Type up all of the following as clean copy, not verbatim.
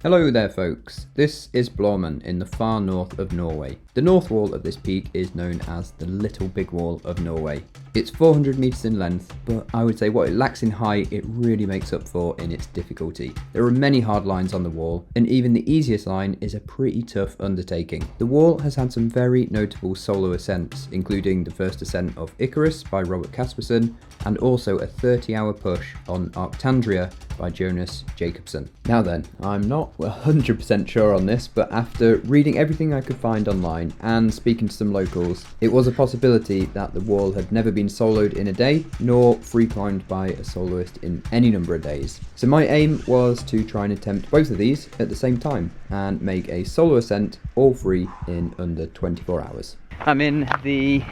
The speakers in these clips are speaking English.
Hello there folks, this is Blåmann in the far north of Norway. The north wall of this peak is known as the Little Big Wall of Norway. It's 400 metres in length, but I would say what it lacks in height it really makes up for in its difficulty. There are many hard lines on the wall, and even the easiest line is a pretty tough undertaking. The wall has had some very notable solo ascents, including the first ascent of Icarus by Robert Casperson, and also a 30-hour push on Arctandria by Jonas Jacobsen. Now then, I'm not 100% sure on this, but after reading everything I could find online and speaking to some locals, it was a possibility that the wall had never been soloed in a day, nor free climbed by a soloist in any number of days. So my aim was to try and attempt both of these at the same time and make a solo ascent all free in under 24 hours. I'm in the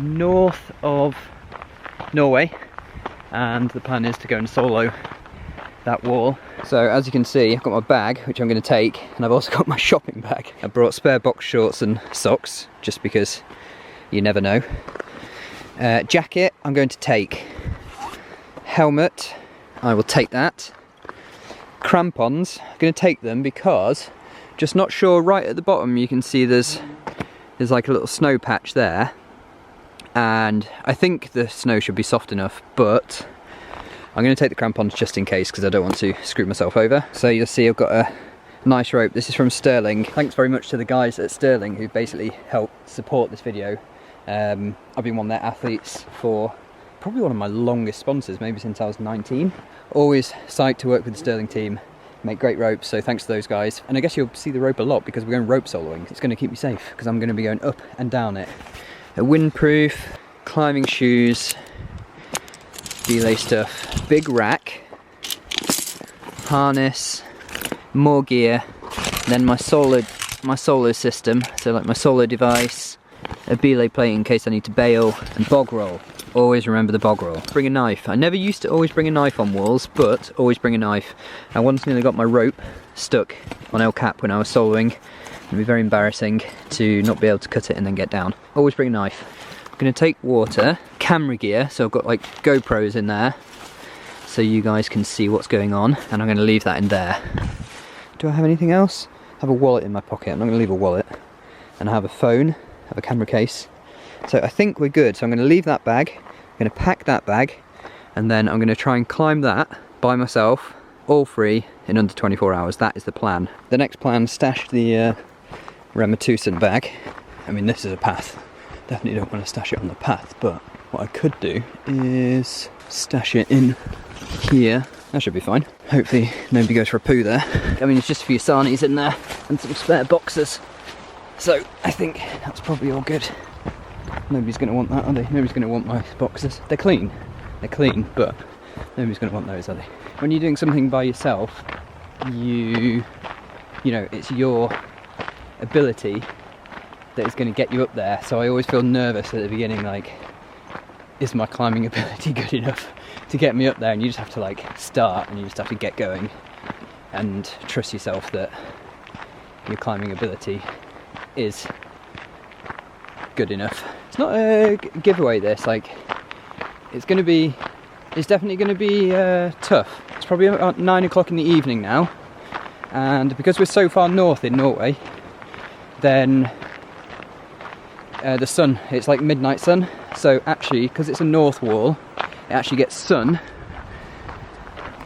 north of Norway and the plan is to go and solo that wall. So as you can see, I've got my bag which I'm going to take, and I've also got my shopping bag. I brought spare box shorts and socks just because you never know. Jacket I'm going to take. Helmet, I will take that. Crampons, I'm going to take them because just not sure. Right at the bottom you can see there's like a little snow patch there, and I think the snow should be soft enough, but I'm going to take the crampons just in case because I don't want to screw myself over. So you'll see I've got a nice rope. This is from Sterling. Thanks very much to the guys at Sterling who basically helped support this video. I've been one of their athletes for probably one of my longest sponsors, maybe since I was 19. Always psyched to work with the Sterling team, make great ropes, so thanks to those guys. And I guess you'll see the rope a lot because we're going rope soloing. It's going to keep me safe because I'm going to be going up and down it. A windproof, climbing shoes, belay stuff, big rack, harness, more gear, then my solo system, so like my solo device, a belay plate in case I need to bail, and bog roll. Always remember the bog roll. Bring a knife. I never used to always bring a knife on walls, but always bring a knife. I once nearly got my rope stuck on El Cap when I was soloing. It'd be very embarrassing to not be able to cut it and then get down. Always bring a knife. I'm going to take water, camera gear, so I've got like GoPros in there so you guys can see what's going on, and I'm going to leave that in there. Do I have anything else? I have a wallet in my pocket. I'm not going to leave a wallet. And I have a phone, I have a camera case. So I think we're good. So I'm going to leave that bag, I'm going to pack that bag, and then I'm going to try and climb that by myself, all free, in under 24 hours. That is the plan. The next plan, stash the Rematusen bag. I mean, this is a path. Definitely don't want to stash it on the path, but what I could do is stash it in here. That should be fine. Hopefully nobody goes for a poo there. I mean, it's just a few sarnies in there and some spare boxes. So I think that's probably all good. Nobody's going to want that, are they? Nobody's going to want my boxes. They're clean, but nobody's going to want those, are they? When you're doing something by yourself, you know, it's your ability that is going to get you up there. So I always feel nervous at the beginning, like, is my climbing ability good enough to get me up there? And you just have to like start, and you just have to get going and trust yourself that your climbing ability is good enough. It's not a giveaway, this, like, it's definitely going to be tough. It's probably about 9 o'clock in the evening now, and because we're so far north in Norway, then the sun, it's like midnight sun, so actually, because it's a north wall, it actually gets sun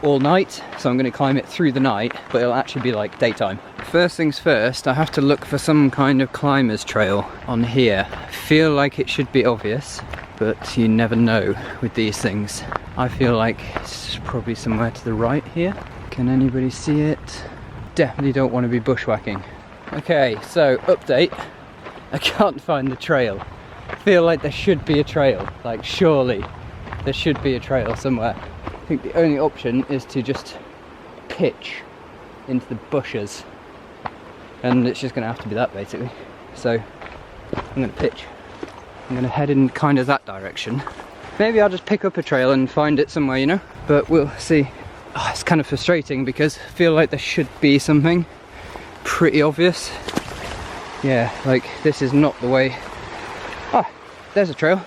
all night, so I'm going to climb it through the night, but it'll actually be like daytime. First things first, I have to look for some kind of climber's trail on here. I feel like it should be obvious, but you never know with these things. I feel like it's probably somewhere to the right here. Can anybody see it? Definitely don't want to be bushwhacking. Okay, so update. I can't find the trail. I feel like there should be a trail, like surely there should be a trail somewhere. I think the only option is to just pitch into the bushes, and it's just going to have to be that basically. So I'm going to pitch. I'm going to head in kind of that direction. Maybe I'll just pick up a trail and find it somewhere, you know, but we'll see. Oh, it's kind of frustrating because I feel like there should be something pretty obvious. Yeah, like this is not the way. Ah, there's a trail.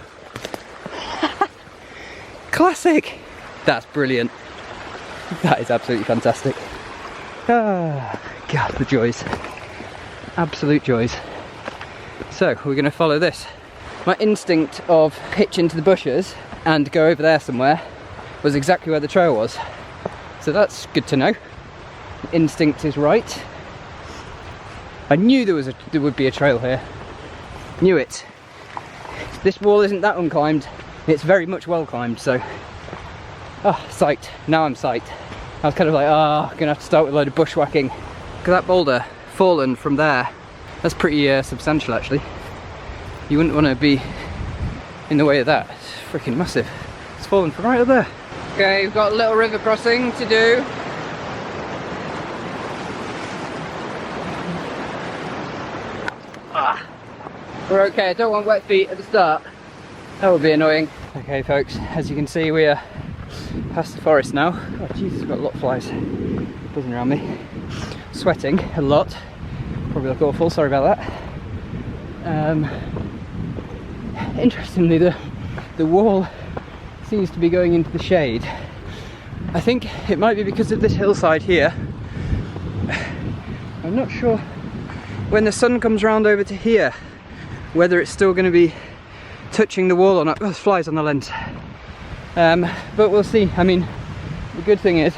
Classic! That's brilliant. That is absolutely fantastic. Ah, God, the joys. Absolute joys. So, we're going to follow this. My instinct of pitch into the bushes and go over there somewhere was exactly where the trail was. So that's good to know. Instinct is right. I knew there would be a trail here. Knew it. This wall isn't that unclimbed. It's very much well climbed, so... Ah, psyched. Now I'm psyched. I was kind of like, I'm gonna have to start with a load of bushwhacking. Look at that boulder fallen from there. That's pretty substantial, actually. You wouldn't want to be in the way of that. It's freaking massive. It's fallen from right up there. Okay, we've got a little river crossing to do. We're okay. I don't want wet feet at the start. That would be annoying. Okay, folks, as you can see, we are past the forest now. Oh Jesus, we've got a lot of flies buzzing around me. Sweating a lot. Probably look awful, sorry about that. Interestingly, the wall seems to be going into the shade. I think it might be because of this hillside here. I'm not sure when the sun comes round over to here whether it's still going to be touching the wall or not. Oh, there's flies on the lens. But we'll see. I mean, the good thing is,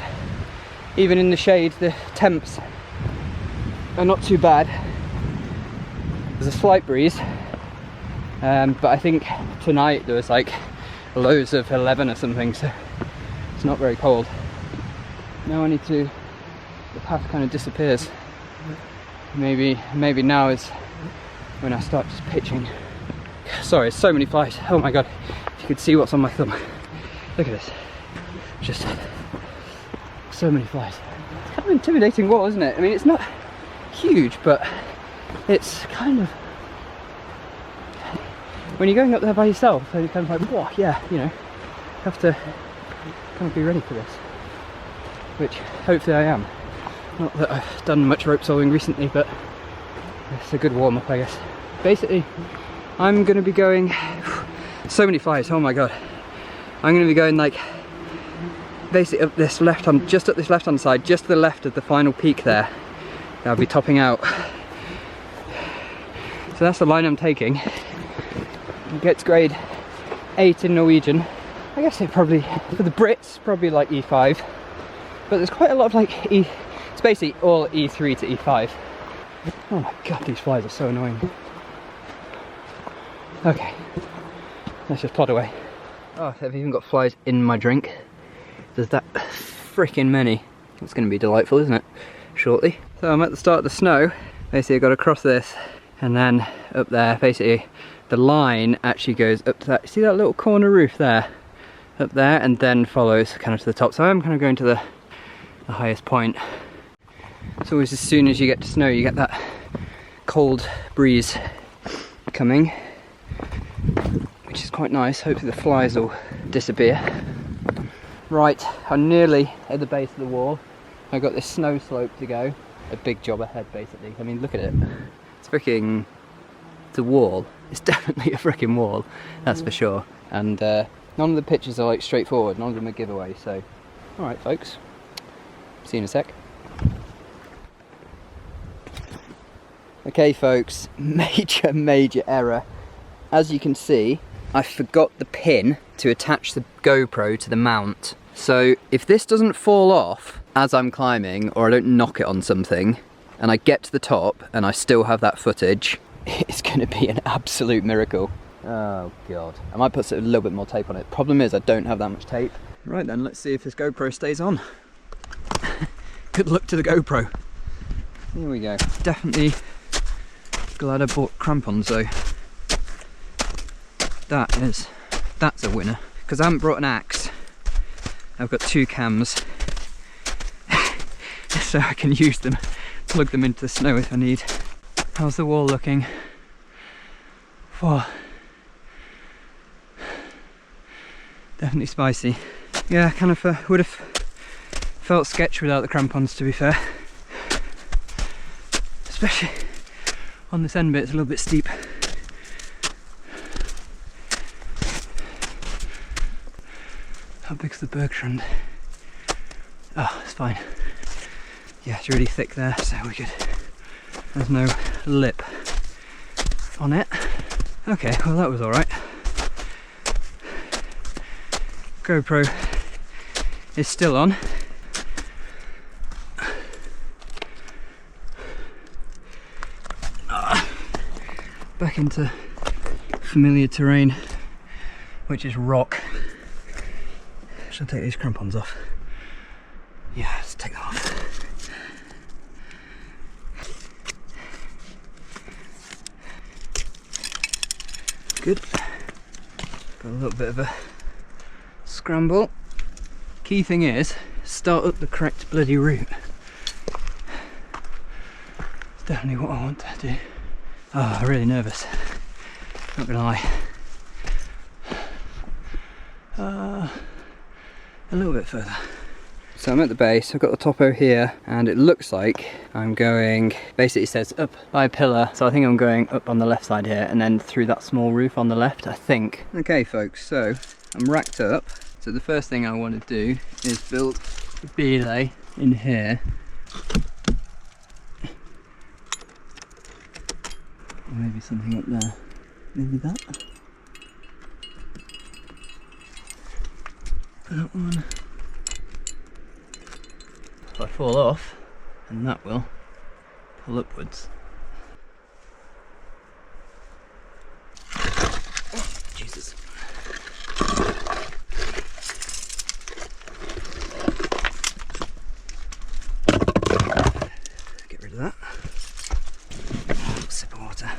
even in the shade, the temps are not too bad. There's a slight breeze, but I think tonight there was like lows of 11 or something, so it's not very cold. Now the path kind of disappears. Maybe now is when I start just pitching. Sorry, so many flies. Oh my god, if you could see what's on my thumb. Look at this. Just so many flies. It's kind of an intimidating wall, isn't it? I mean, it's not huge, but it's kind of... When you're going up there by yourself, so you're kind of like, whoa, yeah, you know, have to kind of be ready for this. Which, hopefully I am. Not that I've done much rope soloing recently, but it's a good warm-up, I guess. Basically, I'm going to be going... So many flies, oh my god. I'm going to be going like... Basically up this left-hand, just up this left-hand side, just to the left of the final peak there. I'll be topping out. So that's the line I'm taking. It gets grade 8 in Norwegian. I guess it probably, for the Brits, probably like E5. But there's quite a lot of like it's basically all E3 to E5. Oh my god, these flies are so annoying. Okay, let's just plod away. Oh, I've even got flies in my drink. There's that freaking many. It's going to be delightful, isn't it? Shortly. So I'm at the start of the snow. Basically I've got to cross this and then up there. Basically the line actually goes up to that, see that little corner roof there? Up there, and then follows kind of to the top. So I'm kind of going to the highest point. It's always as soon as you get to snow you get that cold breeze coming, which is quite nice. Hopefully the flies will disappear. Right, I'm nearly at the base of the wall. I've got this snow slope to go. A big job ahead, basically. I mean, look at it. It's freaking... It's a wall. It's definitely a freaking wall, that's for sure. And none of the pictures are like straightforward. None of them are giveaway, so... Alright, folks. See you in a sec. Okay, folks. Major error. As you can see, I forgot the pin to attach the GoPro to the mount. So if this doesn't fall off as I'm climbing, or I don't knock it on something, and I get to the top and I still have that footage, it's going to be an absolute miracle. Oh god. I might put a little bit more tape on it. Problem is I don't have that much tape. Right then, let's see if this GoPro stays on. Good luck to the GoPro. Here we go. Definitely glad I bought crampons though. That's a winner. Because I haven't brought an axe. I've got 2 cams. So I can use them, plug them into the snow if I need. How's the wall looking? Whoa. Definitely spicy. Yeah, kind of would have felt sketch without the crampons, to be fair. Especially on this end bit, it's a little bit steep. How big's the Bergstrand? Oh, it's fine. Yeah, it's really thick there, so we could, there's no lip on it. Okay, well that was alright. GoPro is still on. Back into familiar terrain, which is rock. Should I take these crampons off? Yeah, let's take them off. Good. Got a little bit of a scramble. Key thing is, start up the correct bloody route. It's definitely what I want to do. Oh, I'm really nervous. Not gonna lie. A little bit further. So I'm at the base, I've got the topo here, and it looks like I'm going, basically it says up by a pillar, so I think I'm going up on the left side here, and then through that small roof on the left, I think. Okay folks, so I'm racked up. So the first thing I want to do is build a belay in here. Or maybe something up there. Maybe that. That one. If I fall off, and that will pull upwards. Oh, Jesus. Get rid of that. Oh, sip of water.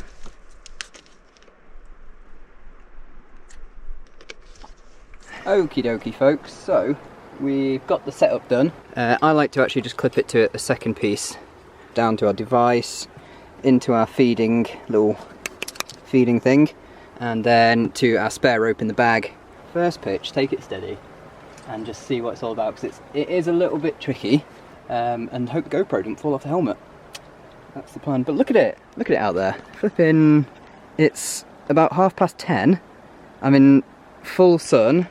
Okie dokie folks, so we've got the setup done. I like to actually just clip it to a second piece, down to our device, into our little feeding thing, and then to our spare rope in the bag. First pitch, take it steady and just see what it's all about, because it is a little bit tricky, and hope the GoPro doesn't fall off the helmet. That's the plan. But look at it out there. Flipping, it's about 10:30. I'm in full sun.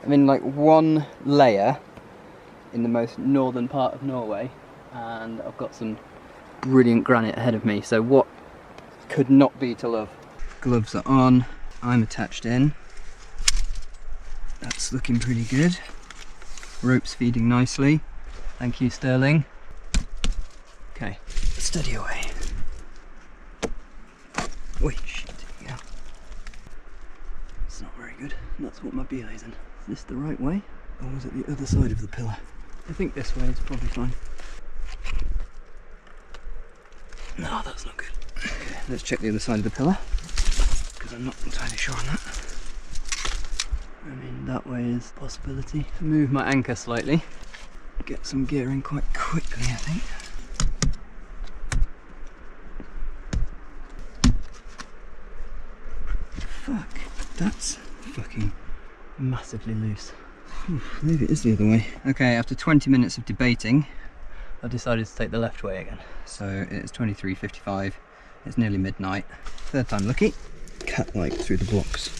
I'm in like one layer in the most northern part of Norway, and I've got some brilliant granite ahead of me, so what could not be to love? Gloves are on, I'm attached in. That's looking pretty good. Rope's feeding nicely. Thank you, Sterling. Okay, steady away. Wait, shit, yeah. It's not very good. That's what my belay's in. Is this the right way? Or was it the other side of the pillar? I think this way is probably fine. No, that's not good. Okay, let's check the other side of the pillar, because I'm not entirely sure on that. I mean, that way is a possibility. Move my anchor slightly. Get some gearing quite quickly, I think. Fuck, that's fucking massively loose. Maybe it is the other way. Okay, after 20 minutes of debating, I decided to take the left way again. So it's 23:55, it's nearly midnight. Third time lucky. Cat-like through the blocks.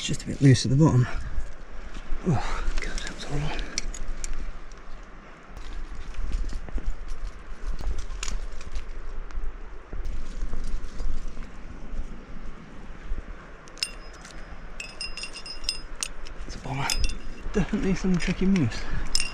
Just a bit loose at the bottom. Oh god, that was horrible. It's a bomber. Definitely some tricky moves.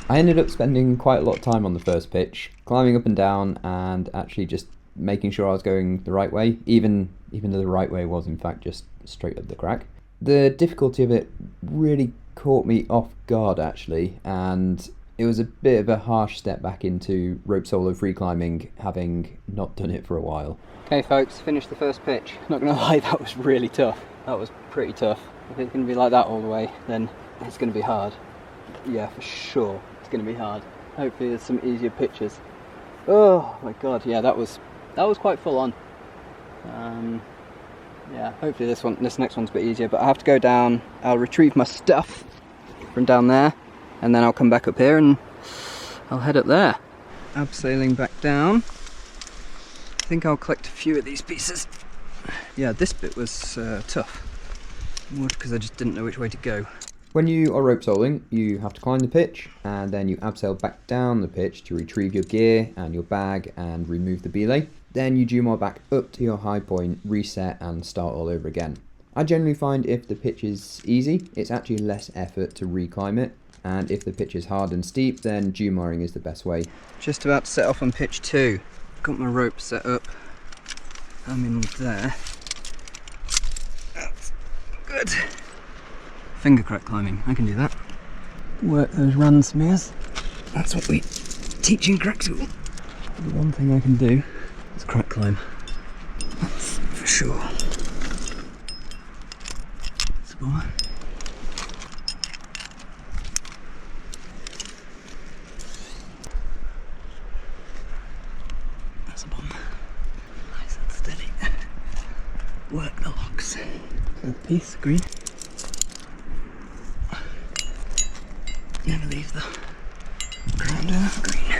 I ended up spending quite a lot of time on the first pitch, climbing up and down and actually just making sure I was going the right way, even though the right way was in fact just straight up the crack. The difficulty of it really caught me off guard actually, and it was a bit of a harsh step back into rope solo free climbing, having not done it for a while. Okay folks, finished the first pitch. Not gonna lie, that was really tough. That was pretty tough. If it's gonna be like that all the way, then it's gonna be hard. Yeah, for sure, it's gonna be hard. hopefully there's some easier pitches. Oh my god, yeah, that was quite full on. Yeah, hopefully this next one's a bit easier, but I have to go down. I'll retrieve my stuff from down there, and then I'll come back up here and I'll head up there. Abseiling back down. I think I'll collect a few of these pieces. Yeah, this bit was tough, more because I just didn't know which way to go. When you are rope soling, you have to climb the pitch, and then you abseil back down the pitch to retrieve your gear and your bag and remove the belay. Then you jumar back up to your high point, reset and start all over again. I generally find if the pitch is easy, it's actually less effort to reclimb it, and if the pitch is hard and steep, then jumaring is the best way. Just about to set off on pitch 2. Got my rope set up. I'm in there. That's good. Finger crack climbing, I can do that. Work those run smears. That's what we teach in crack school. The one thing I can do is crack climb. That's for sure. Spore. That's a bomb. Nice and steady. Work the locks. So piece green. Never leave the ground earth green.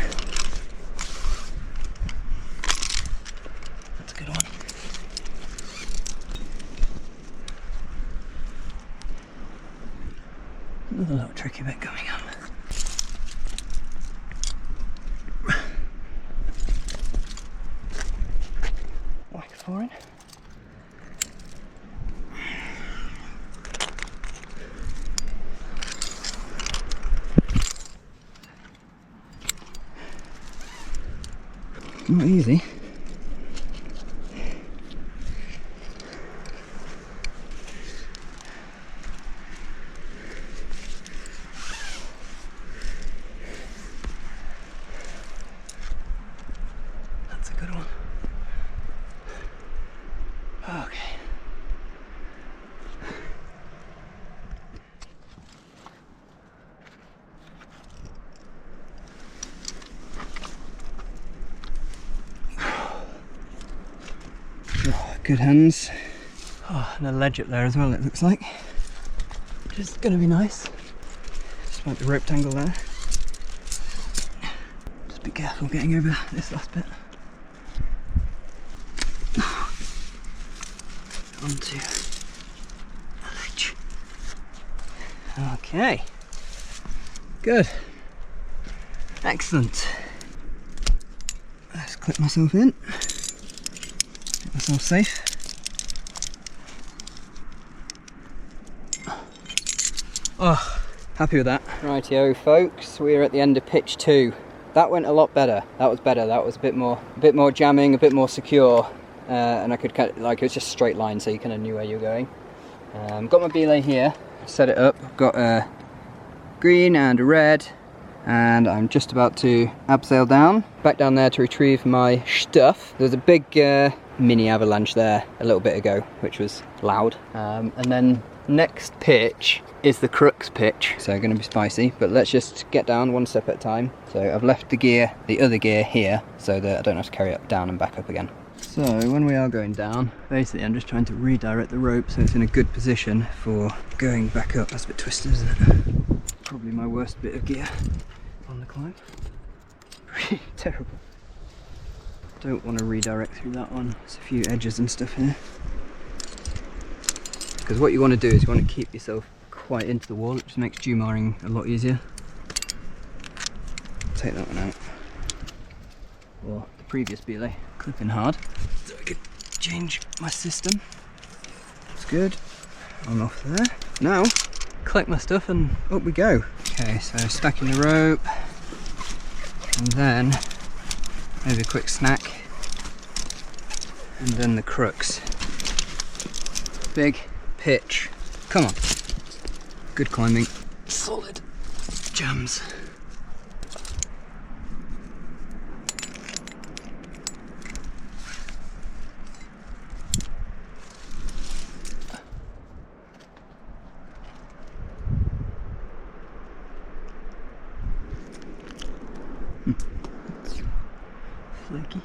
That's a good one. Another little tricky bit coming up. Like a foreign. Not easy. That's a good one. Okay. Good hands. Oh, and a ledge up there as well, it looks like, which is going to be nice. Just like the rope tangle there. Just be careful getting over this last bit. Onto the ledge. Okay. Good. Excellent. Let's clip myself in. Get myself safe. Oh, happy with that. Rightio folks, we're at the end of pitch 2. That went a lot better. That was better. That was a bit more jamming, a bit more secure, and I could kind of, like, it was just straight line, so you kind of knew where you were going. Got my belay here, set it up. I've got a green and a red, and I'm just about to abseil down, back down there to retrieve my stuff. There's a big mini avalanche there a little bit ago, which was loud. And then next pitch is the crux pitch, so going to be spicy, but let's just get down one step at a time. So I've left the other gear here, so that I don't have to carry it down and back up again. So when we are going down, basically I'm just trying to redirect the rope so it's in a good position for going back up. That's a bit twisted, isn't it? Probably my worst bit of gear on the climb. Terrible. Don't want to redirect through that one. There's a few edges and stuff here. Because what you want to do is you want to keep yourself quite into the wall. It just makes jumaring a lot easier. Take that one out. Or the previous belay, clipping hard. So I can change my system. That's good. I'm off there. Now, collect my stuff and up we go. Okay, so stacking the rope. And then maybe a quick snack. And then the crux. Big pitch. Come on. Good climbing. Solid jams. flaky.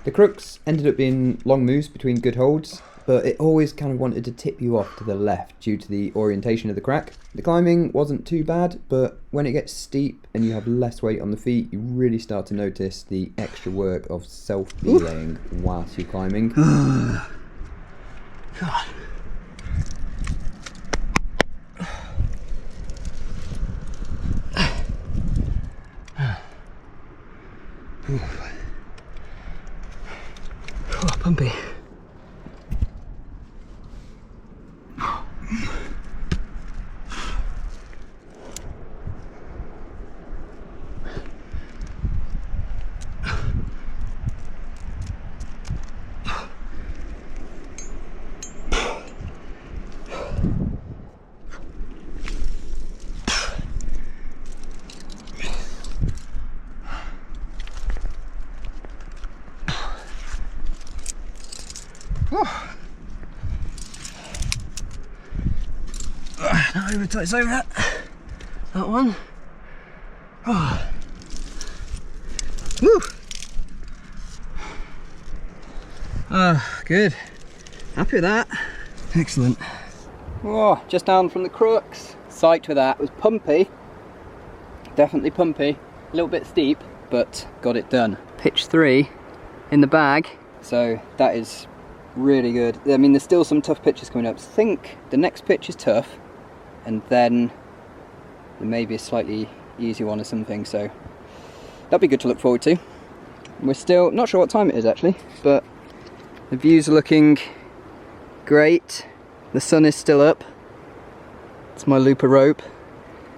The crux ended up being long moves between good holds, but it always kind of wanted to tip you off to the left due to the orientation of the crack. The climbing wasn't too bad, but when it gets steep and you have less weight on the feet, you really start to notice the extra work of self-belaying whilst you're climbing. God. Oh, pumpy. Not over till it's over that one. Oh. Woo! Good. Happy with that. Excellent. Oh, just down from the crux. Psyched with that. It was pumpy. Definitely pumpy. A little bit steep, but got it done. Pitch 3 in the bag. So that is really good. I mean, there's still some tough pitches coming up. I think the next pitch is tough, and then there may be a slightly easier one or something, so that'd be good to look forward to. We're still not sure what time it is actually, but the views are looking great. The sun is still up. It's my looper rope,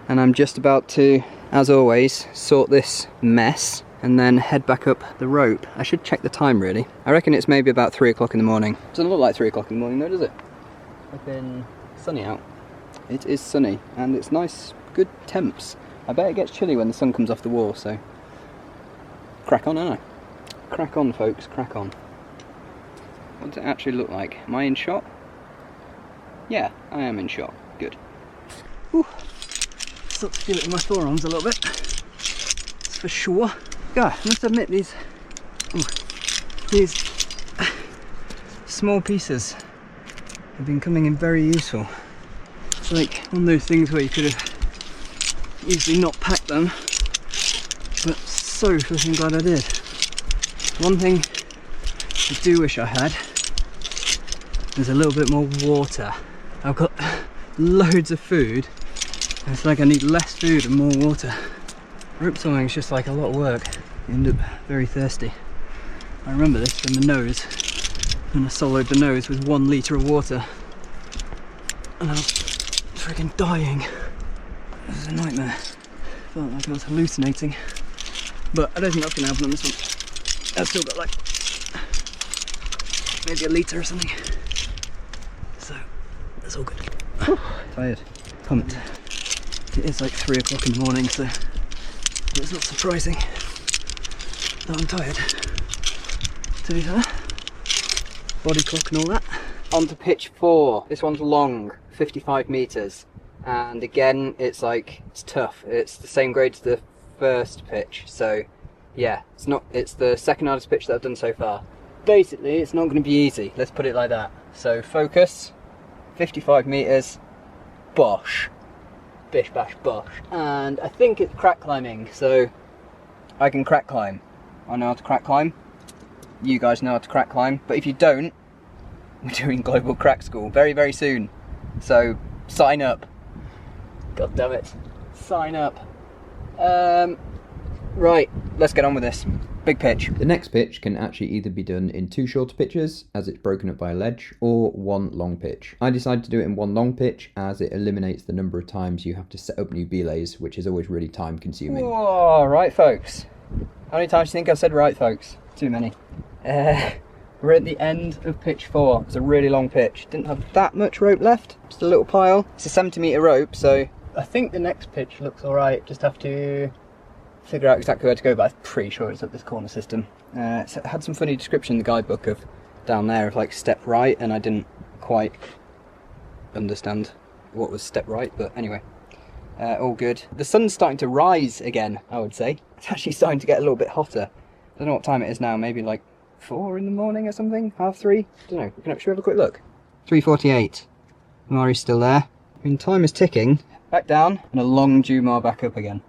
and I'm just about to, as always, sort this mess and then head back up the rope. I should check the time really. I reckon it's maybe about 3 o'clock in the morning. Doesn't look like 3 o'clock in the morning though, does it? It's been sunny out. It is sunny and it's nice, good temps. I bet it gets chilly when the sun comes off the wall, so crack on, don't I? Crack on, folks, crack on. What does it actually look like? Am I in shot? Yeah, I am in shot. Good. Whew. Still to feel it in my forearms a little bit. That's for sure. God, I must admit these small pieces have been coming in very useful. It's like one of those things where you could have easily not packed them, but so fucking glad I did. One thing I do wish I had is a little bit more water. I've got loads of food, and it's like I need less food and more water. Rope sawing is just like a lot of work. You end up very thirsty. I remember this from the nose, when I soloed the nose with 1 litre of water, and I was freaking dying. It was a nightmare. Felt like I was hallucinating, but I don't think that's going to happen on this one. I've still got like maybe a litre or something, so that's all good. Tired, pumped. It is like 3 o'clock in the morning, so it's not surprising. Now I'm tired, to be fair. Body clock and all that. On to pitch 4. This one's long, 55 metres. And again, it's tough. It's the same grade as the first pitch. So yeah, it's the second hardest pitch that I've done so far. Basically, it's not going to be easy. Let's put it like that. So focus, 55 metres, bosh. Bish bash bosh. And I think it's crack climbing, so I can crack climb. I know how to crack climb. You guys know how to crack climb. But if you don't, we're doing Global Crack School very, very soon. So sign up. God damn it. Sign up. Right, let's get on with this. Big pitch. The next pitch can actually either be done in 2 shorter pitches, as it's broken up by a ledge, or 1 long pitch. I decided to do it in 1 long pitch, as it eliminates the number of times you have to set up new belays, which is always really time consuming. Whoa, right folks. How many times do you think I've said right folks? Too many. We're at the end of pitch 4. It's a really long pitch. Didn't have that much rope left, just a little pile. It's a 70-metre rope, so I think the next pitch looks alright. Just have to figure out exactly where to go, but I'm pretty sure it's up this corner system. It had some funny description in the guidebook of down there of step right, and I didn't quite understand what was step right, but anyway, all good. The sun's starting to rise again, I would say. It's actually starting to get a little bit hotter. I don't know what time it is now, maybe 4 in the morning or something, 3:30, I don't know. Should we have a quick look? 3:48. Mari's still there. I mean, time is ticking. Back down, and a long Jumar back up again.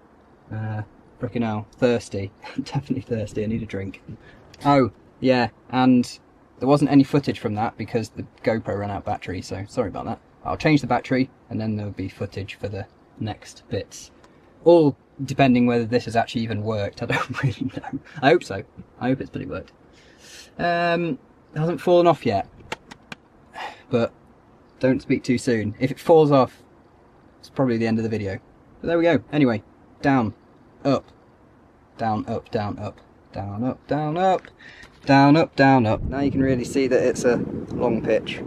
Freaking hell, thirsty. Definitely thirsty, I need a drink. Oh, yeah, and there wasn't any footage from that because the GoPro ran out of battery, so sorry about that. I'll change the battery, and then there'll be footage for the next bits. All depending whether this has actually even worked, I don't really know. I hope so. I hope it's bloody worked. It hasn't fallen off yet, but don't speak too soon. If it falls off, it's probably the end of the video. But there we go. Anyway, down, up, down, up, down, up, down, up, down, up, down, up, down, up. Now you can really see that it's a long pitch.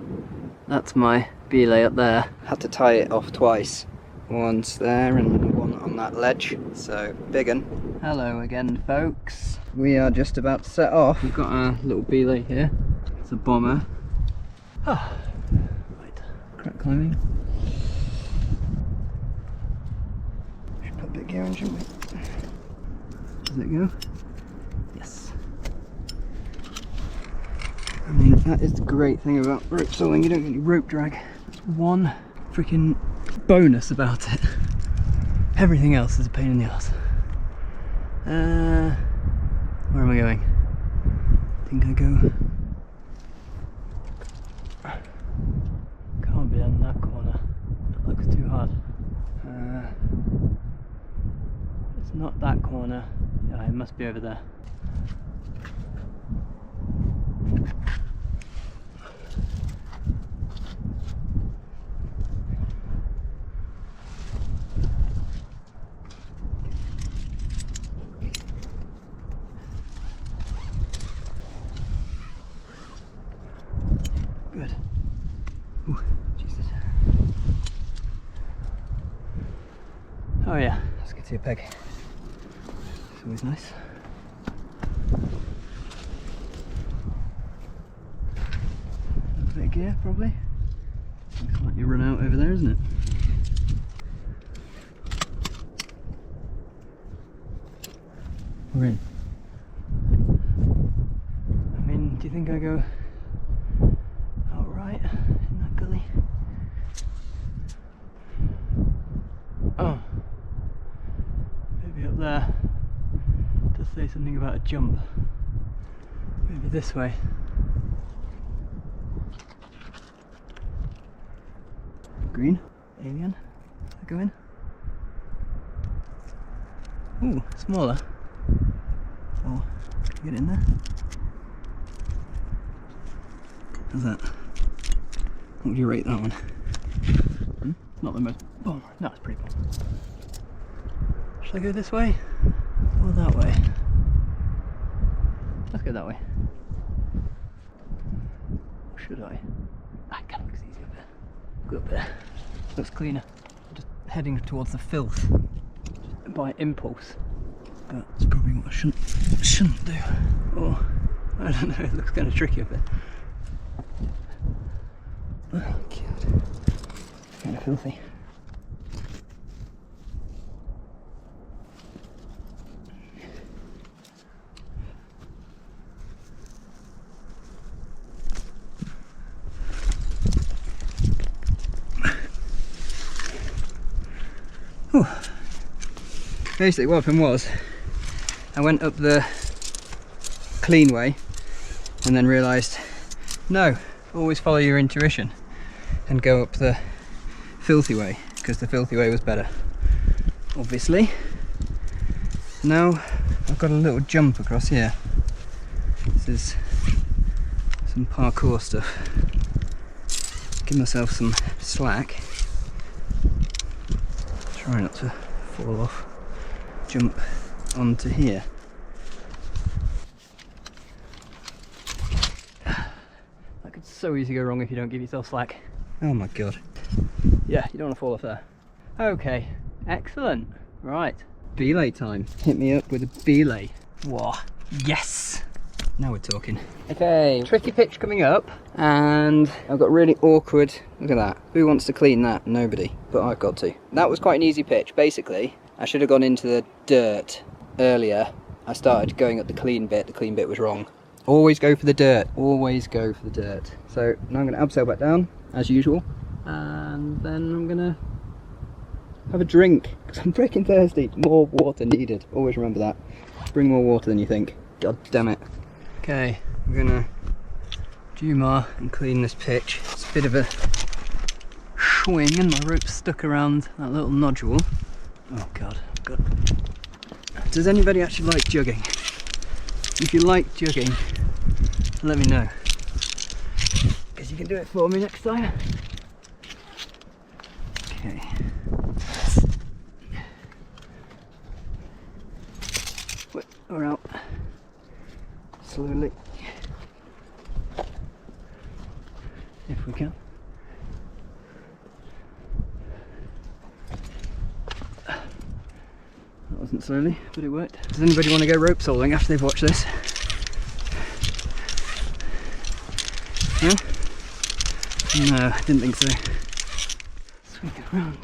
That's my belay up there. Had to tie it off twice. Once there and one on that ledge, so big un. Hello again folks. We are just about to set off. We've got our little belay here. It's a bomber. Ah, right, crack climbing. Should put a bit of gear on, shouldn't we? Does it go? Yes. I mean, that is the great thing about rope sawing, you don't get any rope drag. That's one freaking bonus about it. Everything else is a pain in the ass. Where am I going? I think I go... Can't be on that corner. That looks too hard. It's not that corner. Yeah, it must be over there. Good. Ooh, Jesus. Oh yeah, let's get to your peg. It's always nice. A bit of gear, probably. Looks like you run out over there, isn't it? We're in. I mean, do you think I go outright in that gully? Oh, maybe up there. It does say something about a jump. Maybe this way. Green, alien, go in. Ooh, smaller. Oh, can you get in there? How's that? What would you rate that one? It's not the most bomb. No, it's pretty bomb. Should I go this way or that way? Let's go that way. Or should I? That kind of looks easy up there. Go up there. Looks cleaner. I'm just heading towards the filth just by impulse. That's probably what I shouldn't do. Or, I don't know, it looks kind of tricky up there. Oh god, kind of filthy. Whew. Basically what happened was, I went up the clean way and then realised, no, always follow your intuition and go up the filthy way, because the filthy way was better, obviously. Now I've got a little jump across here. This is some parkour stuff. Give myself some slack. Try not to fall off. Jump onto here. That could so easily go wrong if you don't give yourself slack. Oh my god. Yeah, you don't want to fall off there. Okay, excellent. Right, belay time. Hit me up with a belay. Whoa, yes! Now we're talking. Okay, tricky pitch coming up, and I've got really awkward, look at that. Who wants to clean that? Nobody, but I've got to. That was quite an easy pitch. Basically, I should have gone into the dirt earlier. I started going up the clean bit was wrong. Always go for the dirt, always go for the dirt. So now I'm gonna abseil back down, as usual, and then I'm gonna have a drink, because I'm freaking thirsty. More water needed, always remember that. Bring more water than you think, god damn it. Okay, I'm gonna Jumar and clean this pitch. It's a bit of a swing and my rope's stuck around that little nodule. Oh god, Does anybody actually like jugging? If you like jugging, let me know, because you can do it for me next time. Okay. We're out. Slowly. If we can. That wasn't slowly, but it worked. Does anybody want to go rope soldering after they've watched this? No? No, I didn't think so. Swing it around.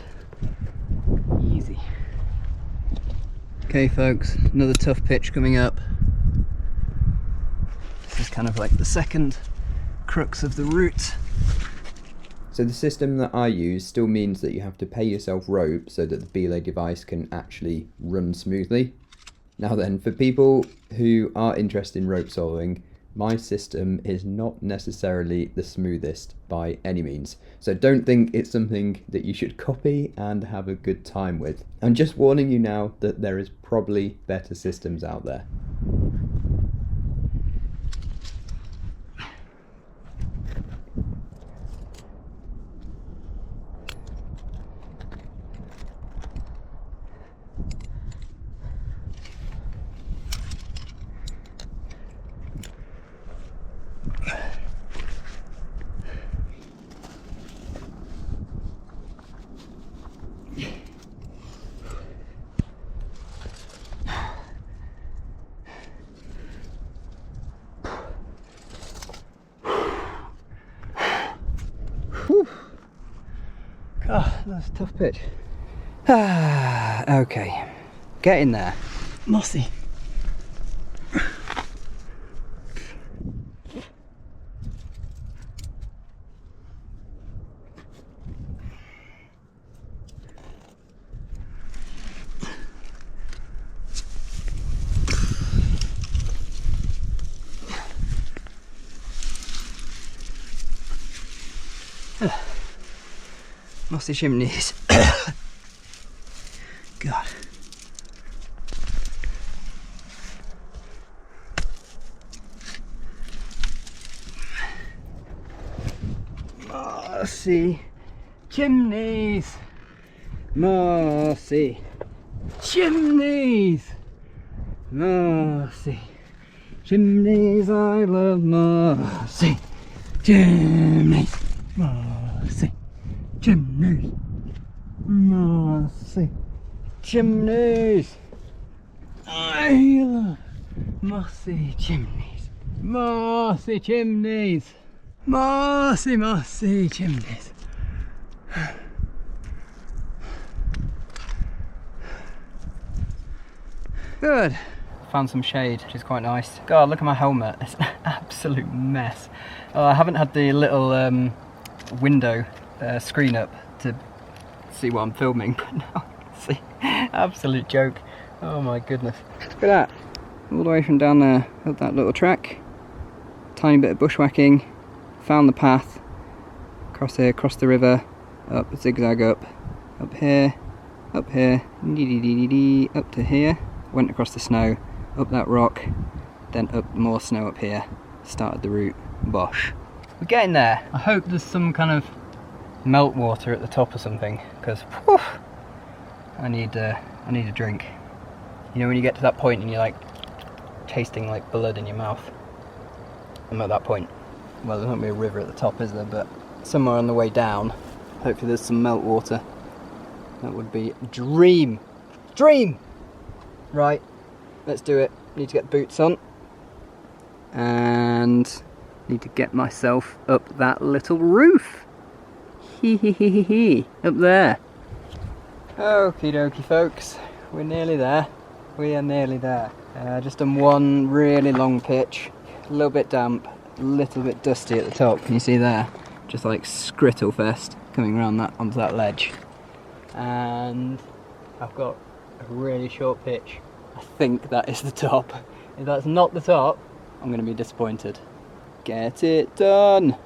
Easy. Okay folks, another tough pitch coming up. This is kind of like the second crux of the route. So the system that I use still means that you have to pay yourself rope so that the belay device can actually run smoothly. Now then, for people who are interested in rope soldering, my system is not necessarily the smoothest by any means. So don't think it's something that you should copy and have a good time with. I'm just warning you now that there is probably better systems out there. Whew. God, that's a tough pitch. Okay, get in there. Mossy. Mossy chimneys. God. Mossy chimneys. Mossy chimneys. Mossy chimneys. I love mossy chimneys. Mossy chimneys. Mossy chimneys. I love mossy chimneys. Mossy chimneys. Mossy, mossy chimneys. Good. Found some shade, which is quite nice. God, look at my helmet. It's an absolute mess. I haven't had the little window screen up to see what I'm filming, but now I can see. Absolute joke. Oh my goodness. Look at that. All the way from down there, up that little track. Tiny bit of bushwhacking. Found the path. Across here, across the river. Up, zigzag up. Up here. Up here. Up to here. Went across the snow. Up that rock. Then up more snow up here. Started the route. Bosh. We're getting there. I hope there's some kind of meltwater at the top or something, because I need a drink. You know when you get to that point and you're like tasting like blood in your mouth? I'm at that point. Well, there's not be a river at the top, is there? But somewhere on the way down, hopefully there's some meltwater. That would be a dream. Dream! Right, let's do it. Need to get the boots on. And need to get myself up that little roof. Up there. Okie dokie folks, we're nearly there. We are nearly there. Just done one really long pitch, a little bit damp, a little bit dusty at the top. Can you see there? Just like skrittle fest coming around that onto that ledge. And I've got a really short pitch. I think that is the top. If that's not the top, I'm going to be disappointed. Get it done.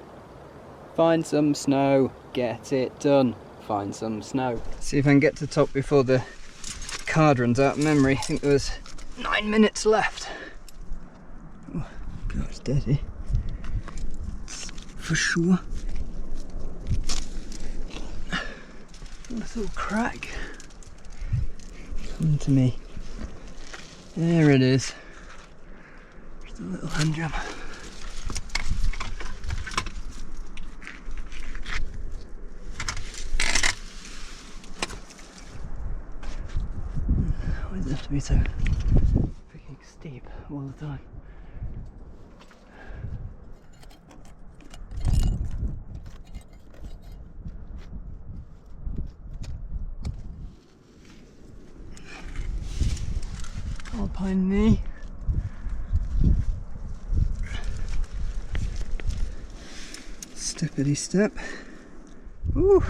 Find some snow. Get it done. Find some snow. See if I can get to the top before the card runs out of memory. I think there was 9 minutes left. Oh, God, it's dirty. For sure. A little crack. Come to me. There it is. Just a little hand jam. Why does it have to be so freaking steep all the time? Alpine knee. Steppity step. Woo!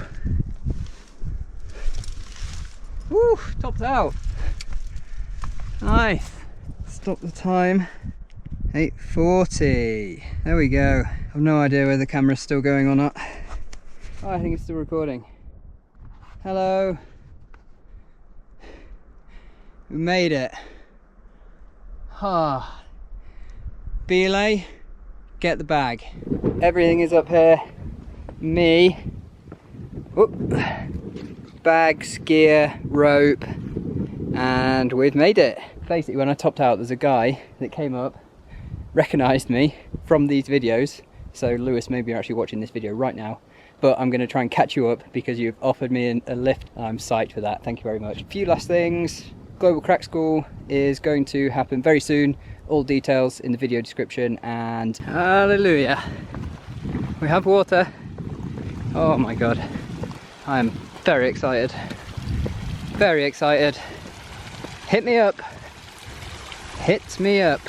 Woo! Topped out. Nice. Stop the time. 8:40. There we go. I've no idea whether the camera's still going or not. Oh, I think it's still recording. Hello. We made it. Ah. Belay, get the bag. Everything is up here. Me. Whoop. Bags, gear, rope, and we've made it. Basically, when I topped out, there's a guy that came up, recognised me from these videos. So Lewis, maybe you're actually watching this video right now, but I'm going to try and catch you up because you've offered me a lift. I'm psyched for that. Thank you very much. A few last things. Global Crack School is going to happen very soon. All details in the video description, and hallelujah, we have water. Oh my God, I'm very excited. Very excited. Hit me up. Hit me up.